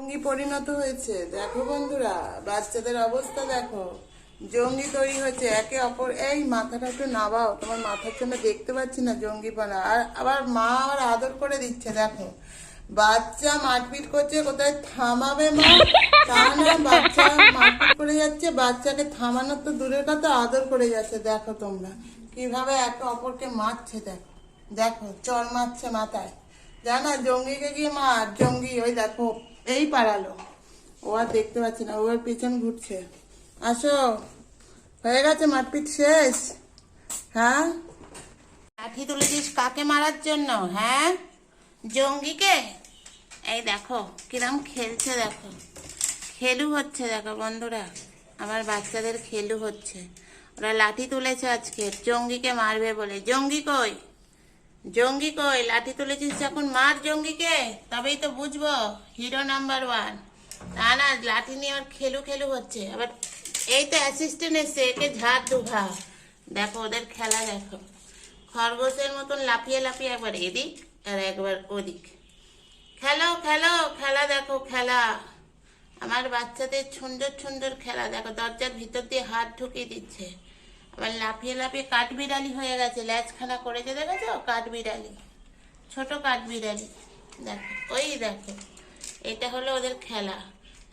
জঙ্গি পরিণত হয়েছে। দেখো বন্ধুরা, বাচ্চাদের অবস্থা দেখো, জঙ্গি তৈরি হচ্ছে একে অপর। এই মাথাটা একটু নাবাও, তোমার মাথার জন্য দেখতে পাচ্ছি না জঙ্গিপনা। আর আবার মা আবার আদর করে দিচ্ছে। দেখো বাচ্চা মারপিট করছে, কোথায় থামাবে মা? তা না, বাচ্চা মারপিট করে যাচ্ছে, বাচ্চাকে থামানোর তো দূরের কথা, আদর করে যাচ্ছে। দেখো তোমরা কিভাবে একে অপরকে মারছে। দেখো দেখো চর মারছে মাথায়। জানা জঙ্গিকে গিয়ে মার, জঙ্গি ওই দেখো এই পালালো। ও আর দেখতে পাচ্ছি না, ও আর পিছন ঘুরছে। আসো, হয়ে গেছে মারপিট শেষ। হ্যাঁ, লাঠি তুলেছিস কাকে মারার জন্য? হ্যাঁ, জঙ্গিকে। এই দেখো কিরম খেলছে, দেখো খেলু হচ্ছে। দেখো বন্ধুরা, আমার বাচ্চাদের খেলু হচ্ছে। ওরা লাঠি তুলেছে আজকে জঙ্গিকে মারবে বলে। জঙ্গি কই? জঙ্গি কই? লাঠি তুলেছিস যখন মার জঙ্গিকে, তবেই তো বুঝবো হিরো নাম্বার ওয়ান। না না, লাঠি নিয়ে আর খেলু খেলু হচ্ছে। আবার এই তো অ্যাসিস্ট্যান্ট এসছে, একে ঝাড় দুঘা। দেখো ওদের খেলা, দেখো খরগোশের মতন লাফিয়ে লাফিয়ে একবার এদিক আর একবার ওদিক। খেলো খেলো খেলা, দেখো খেলা। আমার বাচ্চাদের সুন্দর সুন্দর খেলা দেখো, দরজার ভিতর দিয়ে হাত ঢুকিয়ে দিচ্ছে। আবার লাফিয়ে লাফিয়ে কাঠবিড়ালি হয়ে গেছে, ল্যাজখানা করেছে দেখেছো? কাঠবিড়ালি, ছোট কাঠবিড়ালি। দেখো ওই দেখো, এটা হলো ওদের খেলা।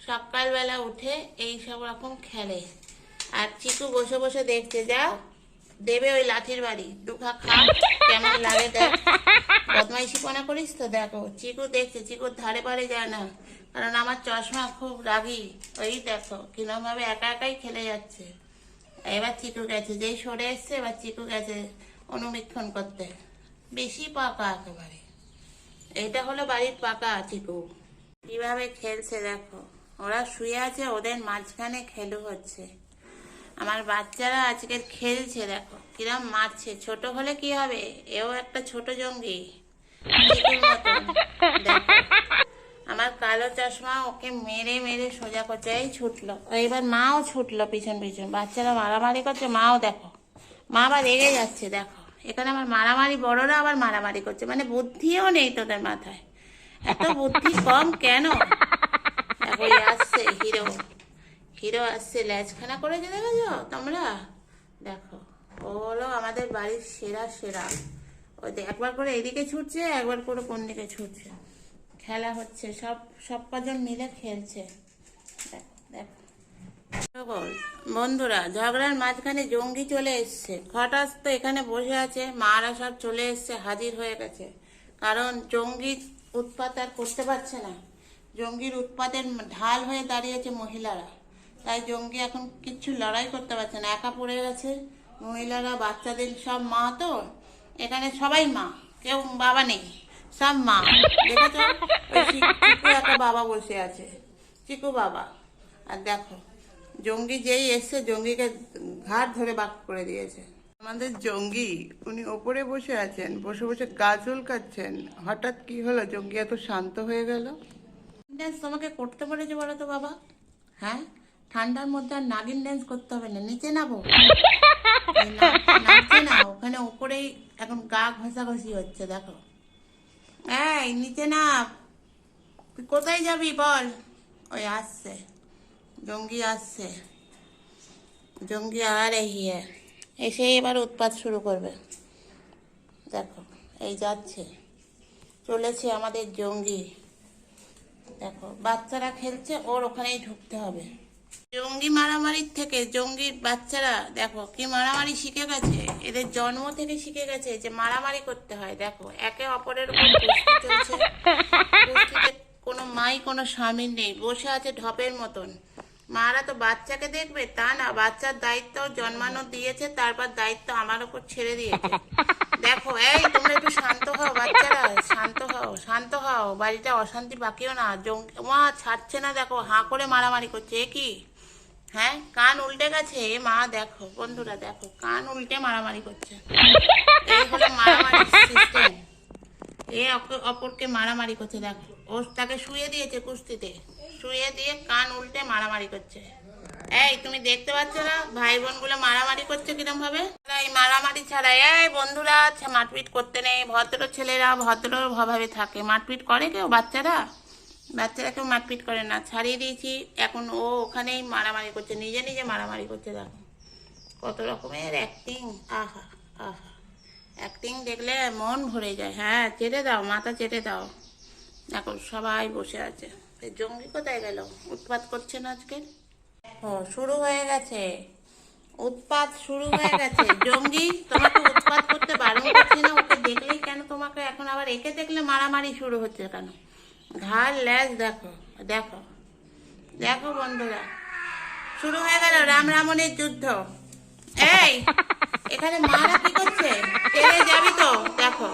সকালবেলা উঠে এই সব রকম খেলে। আর চিকু বসে বসে দেখছে। যাও, দেবে ওই লাঠির বাড়ি, দুখা খা, কেমন লাগে দেখ। বদমাইশিপনা করিস তো। দেখো চিকু দেখছে, চিকুর ধারে পারে যায় না, কারণ আমার চশমা খুব রাগী। ওই দেখো কিরম ভাবে একা একাই খেলে যাচ্ছে। এবার চিকু গেছে, যেই সরে এসছে এবার চিকু গেছে অনুবীক্ষণ করতে। বেশি পাকা একেবারে। এইটা হলো বাড়ির পাকা চিকু। কিভাবে খেলছে দেখো, ওরা শুয়ে আছে, ওদের মাঝখানে খেলু হচ্ছে। আমার বাচ্চারা আজকের খেলছে, দেখো কিরম মারছে। ছোট হলে কি হবে, এও একটা ছোট জঙ্গি চিকুর মতন। দেখো আমার কালো চশমা ওকে মেরে মেরে সোজা করছে। এই ছুটলো, এবার মাও ছুটলো পিছন পিছন। বাচ্চারা মারামারি করছে, মাও দেখো, মা আবার রেগে যাচ্ছে। দেখো এখানে আমার মারামারি, বড়রা আবার মারামারি করছে। মানে বুদ্ধিও নেই তোদের মাথায়, এত বুদ্ধি কম কেন? দেখো এই আসছে হিরো, হিরো আসছে, ল্যাজখানা করেছে দেখেছো তোমরা? দেখো ও হলো আমাদের বাড়ির সেরা সেরা। ও একবার করে এদিকে ছুটছে, একবার করে কোন দিকে ছুটছে। খেলা হচ্ছে, সব সব কজন মিলে খেলছে। দেখো দেখো বন্ধুরা, ঝগড়ার মাঝখানে জঙ্গি চলে এসছে। হঠাৎ তো এখানে বসে আছে, মারা সব চলে এসছে, হাজির হয়ে গেছে। কারণ জঙ্গির উৎপাত আর করতে পারছে না। জঙ্গির উৎপাতের ঢাল হয়ে দাঁড়িয়েছে মহিলারা। তাই জঙ্গি এখন কিচ্ছু লড়াই করতে পারছে না, একা পড়ে গেছে। মহিলারা, বাচ্চাদের সব মা তো, এখানে সবাই মা, কেউ বাবা নেই, সব মা। দেখেছো চিকু একটা বাবা বসে আছে, চিকু বাবা। আর দেখো জঙ্গি যেই এসছে, জঙ্গিকে ঘাট ধরে বাক করে দিয়েছে। আমাদের জঙ্গি, উনি ওপরে বসে আছেন, বসে বসে গাজল কাটছেন। হঠাৎ কি হলো, জঙ্গি এত শান্ত হয়ে গেল? ড্যান্স তোমাকে করতে বলেছে বলো তো বাবা? হ্যাঁ, ঠান্ডার মধ্যে আর নাগিন ড্যান্স করতে হবে না, নিচে নামো। নাচছে না, ওখানে ওপরেই এখন গা ঘষাঘষি হচ্ছে। দেখো এই নিচে না, তুই কোথায় যাবি বল? ওই আসছে জঙ্গি, আসছে জঙ্গি। আর এসে এবার উৎপাত শুরু করবে। দেখো এই যাচ্ছে, চলেছে আমাদের জঙ্গি। দেখো বাচ্চারা খেলছে, ওর ওখানেই ঢুকতে হবে। জঙ্গি মারামারির থেকে জঙ্গির বাচ্চারা দেখো কি মারামারি শিখে গেছে। এদের জন্ম থেকে শিখে গেছে যে মারামারি করতে হয়। দেখো একে অপরের উপর কুস্তি চলছে। কুস্তিতে কোনো মাই কোনো স্বামীর নেই, বসে আছে ঢপের মতন। মারা তো বাচ্চাকে দেখবে তা না, বাচ্চার দায়িত্ব জন্মানো দিয়েছে, তারপর দায়িত্ব আমার উপর ছেড়ে দিয়েছে। দেখো এই তোমরা একটু শান্ত হও, বাচ্চারা শান্ত হও, শান্ত হও, বাড়িটা অশান্তি বাকিও না। মা ছাড়ছে না, দেখো হাঁ করে মারামারি করছে। এ কি? হ্যাঁ, কান উল্টে গেছে এ মা। দেখো বন্ধুরা, দেখো কান উল্টে মারামারি করছে। এই হলো মারামারি সিস্টেম। এ অপরকে মারামারি করছে। দেখো ও তাকে শুয়ে দিয়েছে কুস্তিতে, শুয়ে দিয়ে কান উল্টে মারামারি করছে। এই তুমি দেখতে পাচ্ছ না ভাই বোন গুলো মারামারি করছে কিরম ভাবে? এই মারামারি ছাড়া এই বন্ধুরা মারপিট করতে নেই। ভদ্র ছেলেরা ভদ্র ভাবে থাকে, মারপিট করে কেউ? বাচ্চারা বাচ্চারা কেউ মারপিট করে না, ছাড়িয়ে দিয়েছি। এখন ও ওখানেই মারামারি করছে, নিজে নিজে মারামারি করছে। দেখো কত রকমের অ্যাক্টিং, আহা আহা, অ্যাক্টিং দেখলে মন ভরে যায়। হ্যাঁ চেটে দাও, মাথা চেটে দাও। দেখো সবাই বসে আছে। এই জঙ্গি কোথায় গেল? উৎপাত করছে না আজকে? ও শুরু হয়ে গেছে, উৎপাত শুরু হয়ে গেছে। জঙ্গি, তোমাকে উৎপাত করতে বারণ করছি না? ওকে দেখলেই কেন তোমাকে এখন আবার একে দেখলে মারামারি শুরু হচ্ছে কেন? ঘাড় ল্যাজ দেখো, দেখো দেখো বন্ধুরা, শুরু হয়ে গেল রাম রাবণের যুদ্ধ। এই এখানে মারা কি করছে? তেরে যাবি তো? দেখো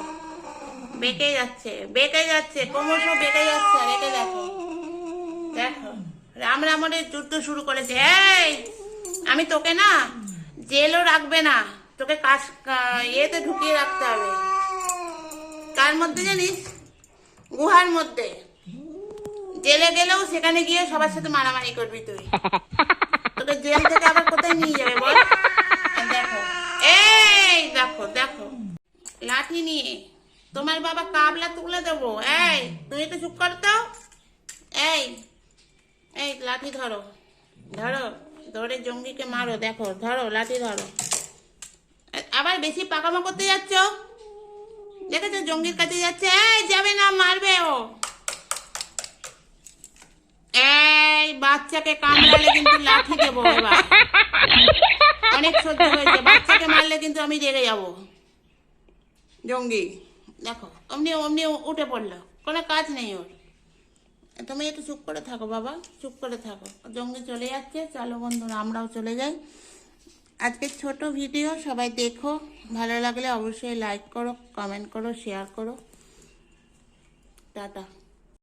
বেঁকে যাচ্ছে, বেঁকে যাচ্ছে, ক্রমশ বেঁকে যাচ্ছে। আর একে দেখো, দেখো রাম রাবণের যুদ্ধ শুরু করেছে। এই আমি তোকে না জেলও রাখবে না, তোকে ইয়েতে ঢুকিয়ে রাখতে হবে। তার মধ্যে জানিস, গুহার মধ্যে। জেলে গেলেও সেখানে গিয়ে সবার সাথে মারামারি করবি তুই। তোকে জেল থেকে আবার কোথায় নিয়ে যাবে বল? দেখো, এই দেখো দেখো, লাঠি নিয়ে তোমার বাবা কাবলা তুলে দেবো। এই তুমি তো চুপ করতো। এই এই লাঠি ধরো, ধরো, ধরে জঙ্গিকে মারো। দেখো ধরো, লাঠি ধরো। আবার বেশি পাকামো করতে যাচ্ছ, দেখেছো? জঙ্গির কাছে যাচ্ছে। এই যাবে না, মারবে ও। এই বাচ্চাকে কামড়ালে কিন্তু লাঠি দেবো এবার। অনেক সহ্য হয়েছে, বাচ্চাকে মারলে কিন্তু আমি রেগে যাব। জঙ্গি দেখো অমনি অমনি উঠে পড়লো, কোনো কাজ নেই ওর। তুমি একটু চুপ করে থাকো বাবা, চুপ করে থাকো। জঙ্গি চলে যাচ্ছে, চলো বন্ধুরা আমরাও চলে যাই। আজকের ছোট ভিডিও সবাই দেখো, ভালো লাগলে অবশ্যই লাইক করো, কমেন্ট করো, শেয়ার করো। টাটা।